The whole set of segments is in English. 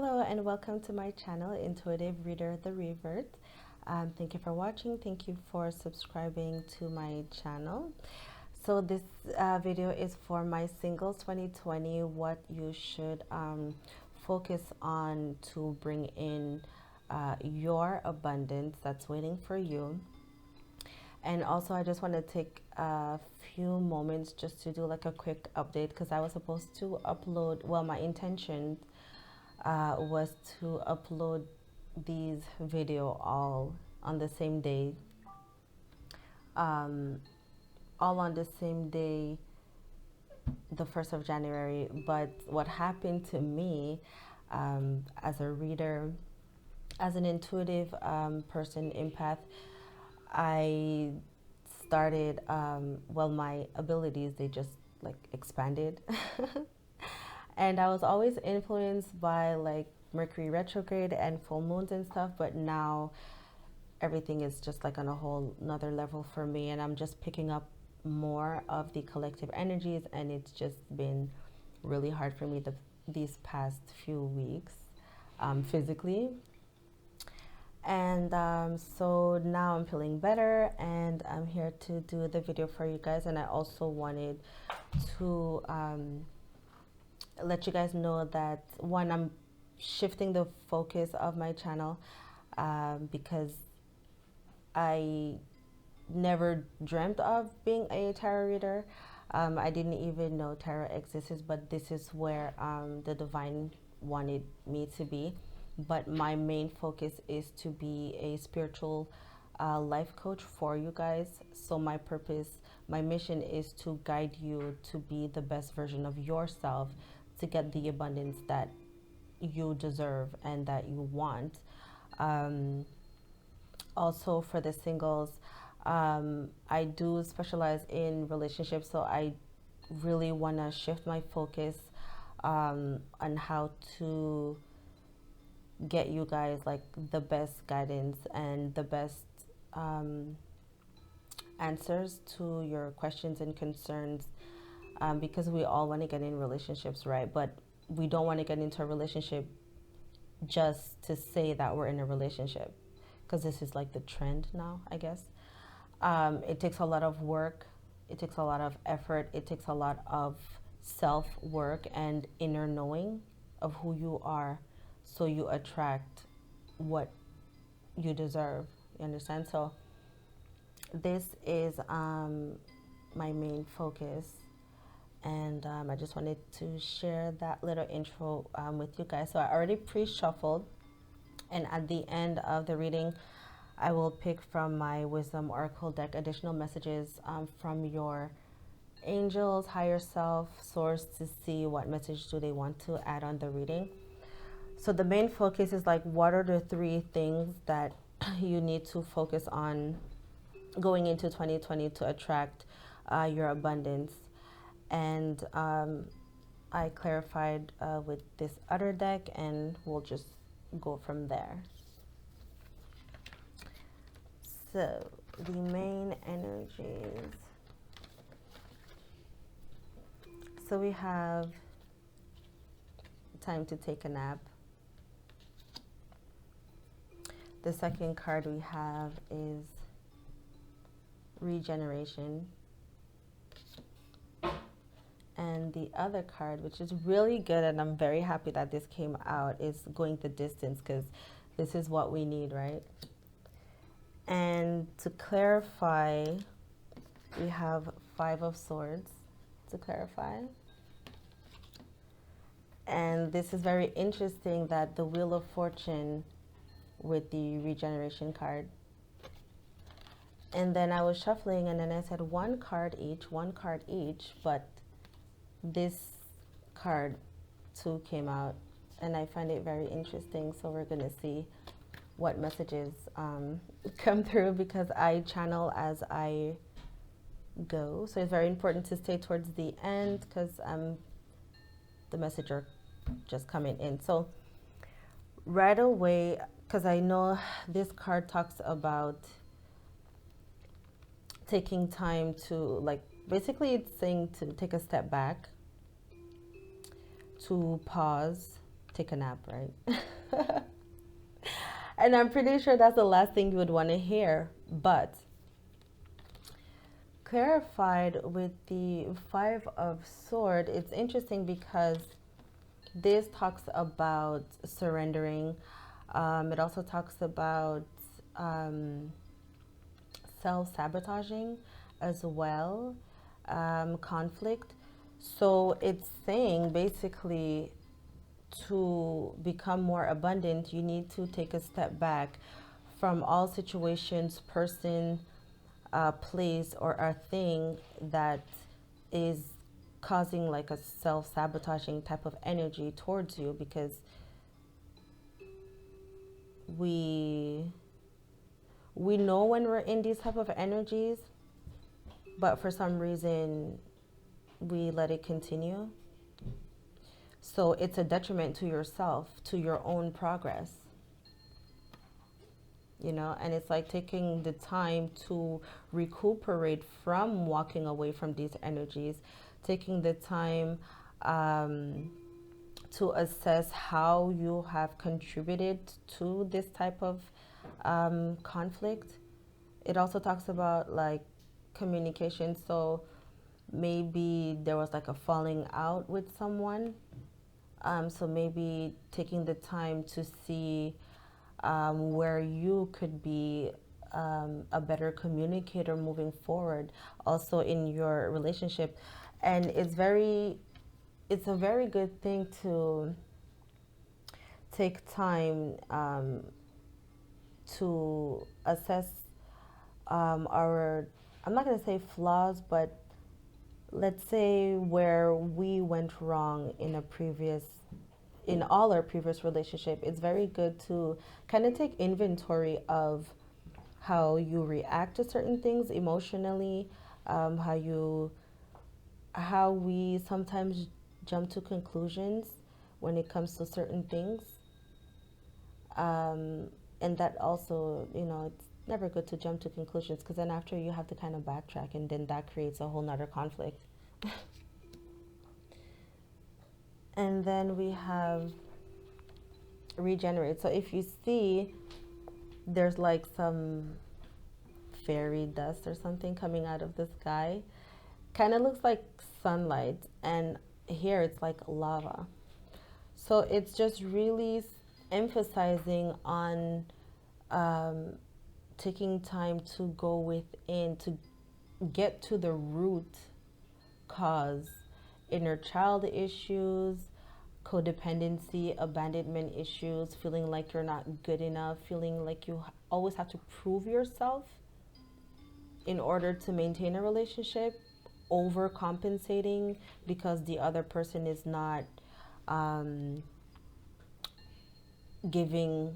Hello and welcome to my channel, Intuitive Reader The Revert. Thank you for watching. Thank you for subscribing to my channel. So this video is for my Singles 2020, what you should focus on to bring in your abundance that's waiting for you. And also I just want to take a few moments just to do like a quick update, because I was supposed to upload, well, my intention was to upload these video all on the same day, all on the same day, the 1st of January. But what happened to me, as a reader, as an intuitive person, empath, I started, well, my abilities, they just like expanded. And I was always influenced by like Mercury retrograde and full moons and stuff, but now everything is just like on a whole another level for me, and I'm just picking up more of the collective energies, and it's just been really hard for me these past few weeks, physically. And so now I'm feeling better, and I'm here to do the video for you guys. And I also wanted to let you guys know that, one, I'm shifting the focus of my channel, because I never dreamt of being a tarot reader. I didn't even know tarot existed, but this is where the divine wanted me to be. But my main focus is to be a spiritual life coach for you guys. So my purpose, my mission is to guide you to be the best version of yourself, to get the abundance that you deserve and that you want. Also for the singles, I do specialize in relationships, so I really want to shift my focus on how to get you guys like the best guidance and the best answers to your questions and concerns, because we all want to get in relationships, right? But we don't want to get into a relationship just to say that we're in a relationship, because this is like the trend now, I guess. It takes a lot of work, it takes a lot of effort, it takes a lot of self-work and inner knowing of who you are, so you attract what you deserve. You understand? So this is my main focus, and I just wanted to share that little intro with you guys. So I already pre-shuffled, and at the end of the reading I will pick from my Wisdom Oracle deck additional messages from your angels, higher self, source, to see what message do they want to add on the reading. So the main focus is like, what are the 3 things that you need to focus on going into 2020 to attract your abundance? And I clarified with this other deck, and we'll just go from there. So the main energies. So we have time to take a nap. The second card we have is regeneration. And the other card, which is really good, and I'm very happy that this came out, is going the distance, because this is what we need, right? And to clarify, we have 5 of Swords to clarify. And this is very interesting that the Wheel of Fortune with the regeneration card. And then I was shuffling, and then I said one card each, but this card too came out, and I find it very interesting. So we're gonna see what messages come through, because I channel as I go. So it's very important to stay towards the end, because the message are just coming in. So right away, because I know this card talks about taking time to, like, basically it's saying to take a step back, to pause, take a nap, right? And I'm pretty sure that's the last thing you would want to hear. But clarified with the Five of Sword, it's interesting because this talks about surrendering. It also talks about self-sabotaging as well, conflict. So it's saying basically to become more abundant, you need to take a step back from all situations, person, place, or a thing that is causing like a self-sabotaging type of energy towards you, because we we know when we're in these type of energies, but for some reason we let it continue. So it's a detriment to yourself, to your own progress, you know. And it's like taking the time to recuperate from walking away from these energies, taking the time to assess how you have contributed to this type of conflict. It also talks about like communication. So maybe there was like a falling out with someone. So maybe taking the time to see where you could be a better communicator moving forward, also in your relationship. And it's a very good thing to take time to assess our, I'm not going to say flaws, but let's say where we went wrong in a previous, in all our previous relationship. It's very good to kind of take inventory of how you react to certain things emotionally, how we sometimes jump to conclusions when it comes to certain things. And that also, you know, it's never good to jump to conclusions, because then after you have to kind of backtrack, and then that creates a whole nother conflict. And then we have regenerate. So if you see, there's like some fairy dust or something coming out of the sky. Kind of looks like sunlight, and here it's like lava. So it's just really emphasizing on taking time to go within, to get to the root cause, inner child issues, codependency, abandonment issues, feeling like you're not good enough, feeling like you always have to prove yourself in order to maintain a relationship, overcompensating because the other person is not giving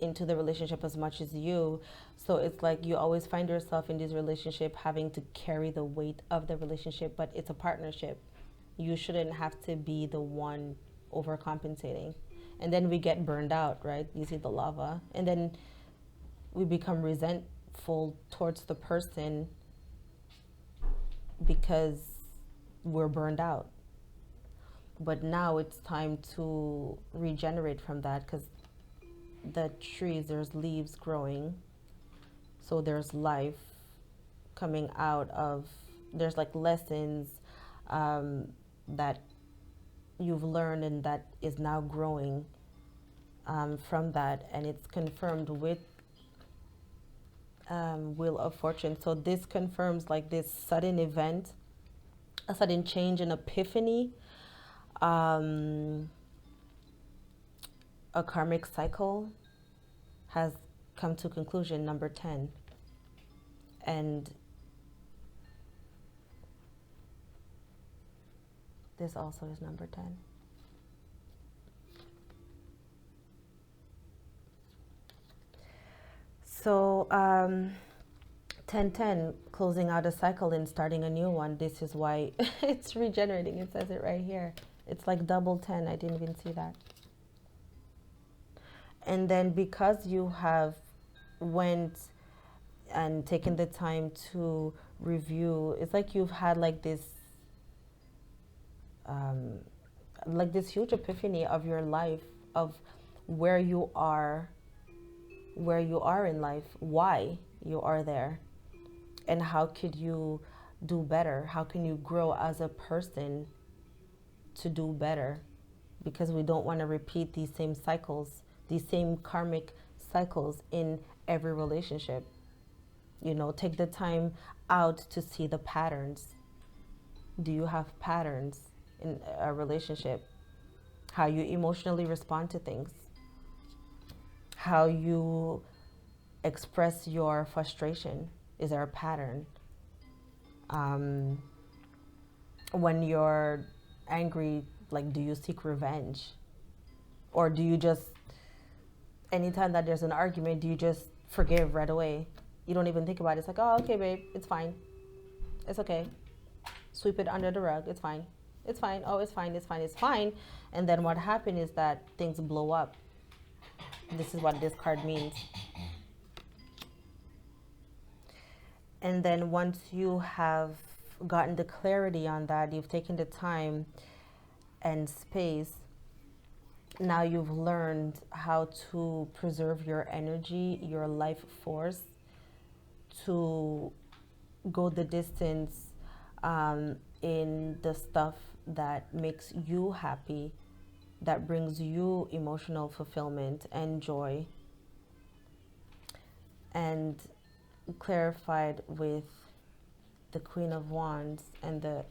into the relationship as much as you. So it's like you always find yourself in this relationship having to carry the weight of the relationship, but it's a partnership. You shouldn't have to be the one overcompensating. And then we get burned out, right? You see the lava. And then we become resentful towards the person because we're burned out. But now it's time to regenerate from that, because the trees, there's leaves growing, so there's life coming out of, there's like lessons that you've learned and that is now growing from that, and it's confirmed with Wheel of Fortune. So this confirms like this sudden event, a sudden change, an epiphany, a karmic cycle has come to conclusion, number 10. And this also is number 10. So 1010, closing out a cycle and starting a new one. This is why it's regenerating. It says it right here. It's like double 10. I didn't even see that. And then because you have went and taken the time to review, it's like you've had like this like this huge epiphany of your life, of where you are, where you are in life, why you are there, and how could you do better? How can you grow as a person to do better? Because we don't want to repeat these same cycles, these same karmic cycles in every relationship. You know, take the time out to see the patterns. Do you have patterns in a relationship? How you emotionally respond to things, how you express your frustration. Is there a pattern? Um, when you're angry, like, do you seek revenge? Or do you just, anytime that there's an argument, do you just forgive right away? You don't even think about it. It's like, oh, okay, babe, it's fine. It's okay. Sweep it under the rug. It's fine. It's fine. Oh, it's fine. It's fine. It's fine. And then what happened is that things blow up. This is what this card means. And then once you have gotten the clarity on that, you've taken the time and space, now you've learned how to preserve your energy, your life force, to go the distance in the stuff that makes you happy, that brings you emotional fulfillment and joy. And clarified with the Queen of Wands and the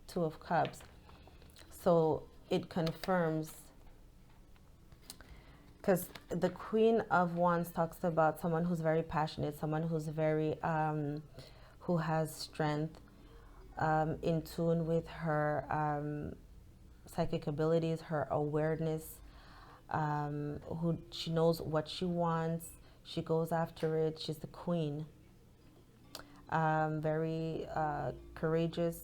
Two of Cups. So it confirms, because the Queen of Wands talks about someone who's very passionate, someone who's very, who has strength, in tune with her psychic abilities, her awareness, who she knows what she wants, she goes after it, she's the queen. Very courageous,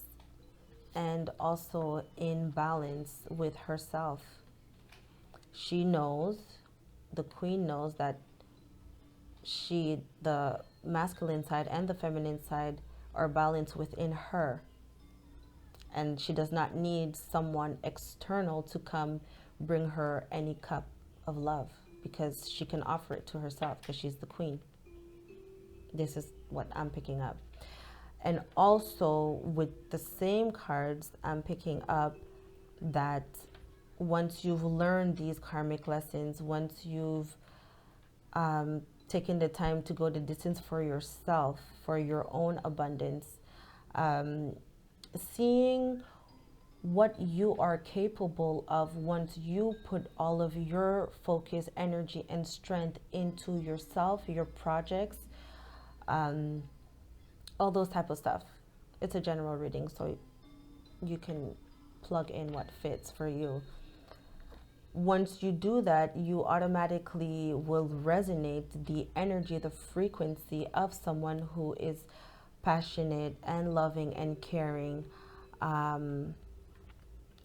and also in balance with herself. She knows, the queen knows that the masculine side and the feminine side are balanced within her. And she does not need someone external to come bring her any cup of love, because she can offer it to herself, because she's the queen. This is what I'm picking up. And also with the same cards, I'm picking up that once you've learned these karmic lessons, once you've taken the time to go the distance for yourself, for your own abundance, seeing what you are capable of once you put all of your focus, energy, and strength into yourself, your projects, all those type of stuff. It's a general reading, so you can plug in what fits for you. Once you do that, you automatically will resonate the energy, the frequency of someone who is passionate and loving and caring, and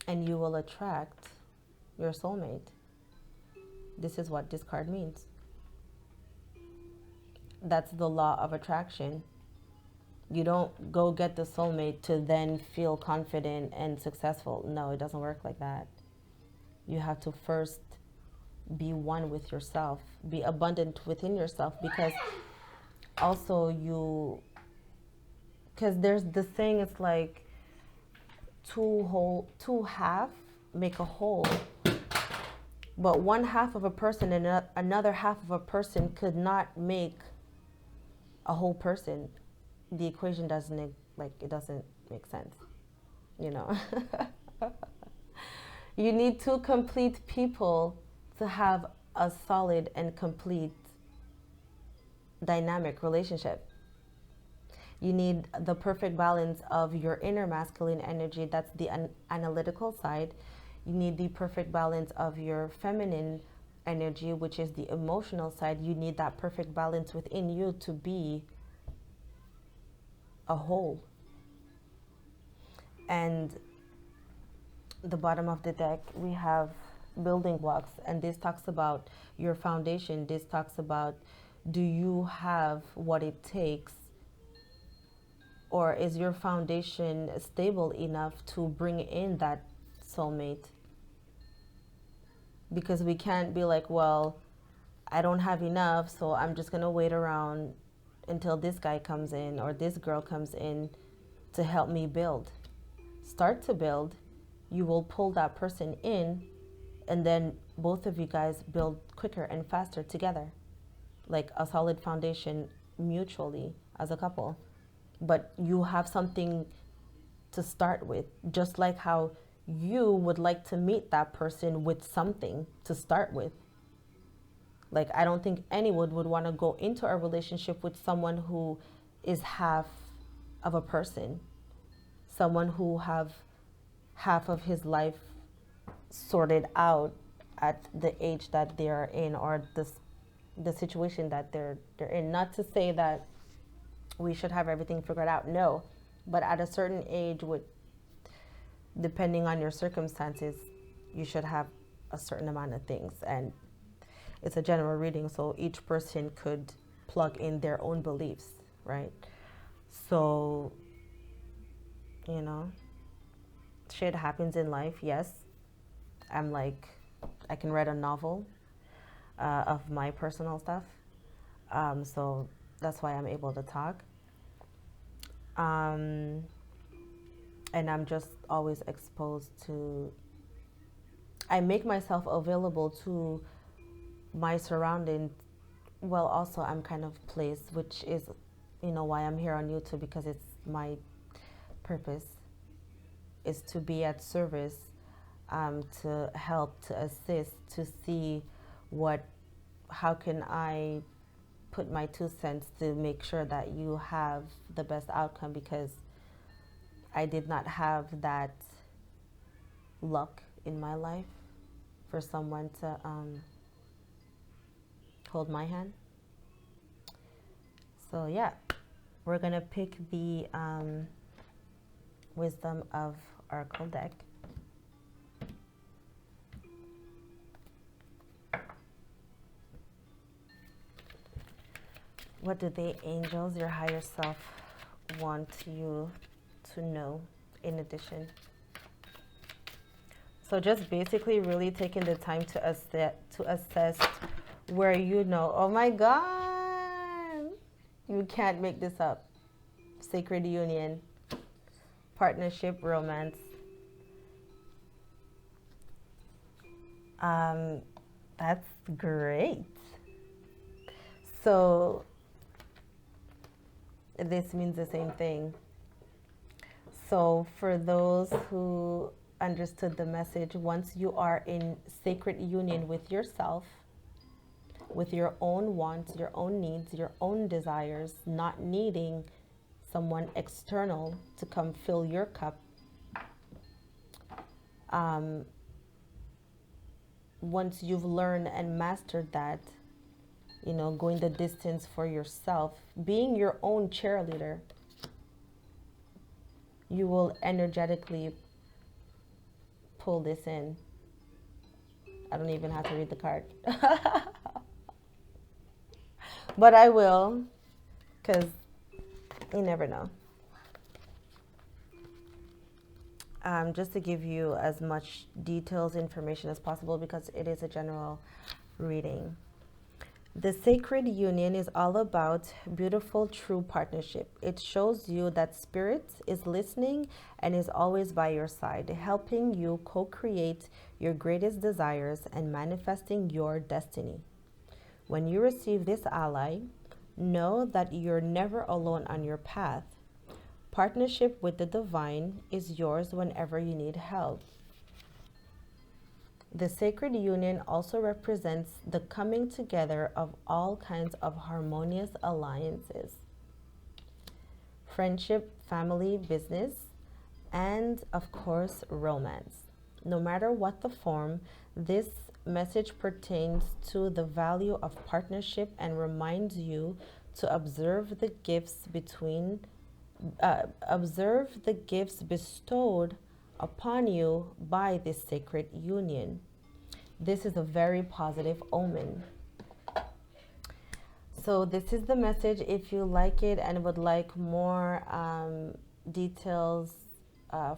you will attract your soulmate. This is what this card means. That's the law of attraction. You don't go get the soulmate to then feel confident and successful. No, it doesn't work like that. You have to first be one with yourself, be abundant within yourself, because also because there's the saying, it's like two half make a whole, but one half of a person and another half of a person could not make a whole person. The equation doesn't it doesn't make sense, you know. You need two complete people to have a solid and complete dynamic relationship. You need the perfect balance of your inner masculine energy, that's the analytical side. You need the perfect balance of your feminine energy, which is the emotional side. You need that perfect balance within you to be a whole. And the bottom of the deck, we have building blocks, and this talks about your foundation. This talks about, do you have what it takes, or is your foundation stable enough to bring in that soulmate? because we can't be like, well, I don't have enough, so I'm just going to wait around until this guy comes in or this girl comes in to help me build. Start to build. You will pull that person in, and then both of you guys build quicker and faster together, like a solid foundation mutually as a couple. But you have something to start with, just like how you would like to meet that person with something to start with. Like, I don't think anyone would want to go into a relationship with someone who is half of a person, someone who have half of his life sorted out at the age that they are in, or the situation that they're in. Not to say that we should have everything figured out, no, but at a certain age, with depending on your circumstances, you should have a certain amount of things. And it's a general reading, so each person could plug in their own beliefs, right? So, you know, shit happens in life, yes. I'm like, I can write a novel of my personal stuff. So that's why I'm able to talk. And I'm just always exposed to, I make myself available to my surroundings. Well, also I'm kind of placed, which is, you know, why I'm here on YouTube, because it's my purpose is to be at service, to help, to assist, to see how can I put my 2 cents to make sure that you have the best outcome, because I did not have that luck in my life for someone to hold my hand. So yeah, we're gonna pick the Wisdom of Oracle deck. What do the angels, your higher self, want you to know in addition? So just basically really taking the time to assess where you know, oh my God, you can't make this up. Sacred union, partnership, romance. That's great. So this means the same thing. So for those who understood the message, once you are in sacred union with yourself, with your own wants, your own needs, your own desires, not needing someone external to come fill your cup, once you've learned and mastered that, you know, going the distance for yourself, being your own cheerleader, you will energetically pull this in. I don't even have to read the card. But I will, because you never know. Just to give you as much details, information as possible, because it is a general reading. The sacred union is all about beautiful, true partnership. It shows you that spirit is listening and is always by your side, helping you co-create your greatest desires and manifesting your destiny. When you receive this ally, know that you're never alone on your path. Partnership with the divine is yours whenever you need help. The sacred union also represents the coming together of all kinds of harmonious alliances. Friendship, family, business, and of course, romance. No matter what the form, this message pertains to the value of partnership and reminds you to observe the gifts bestowed upon you by this sacred union. This is a very positive omen. So this is the message. If you like it and would like more details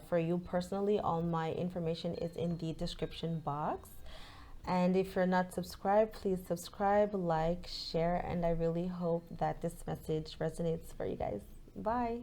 for you personally, all my information is in the description box. And if you're not subscribed, please subscribe, like, share, and I really hope that this message resonates for you guys. Bye.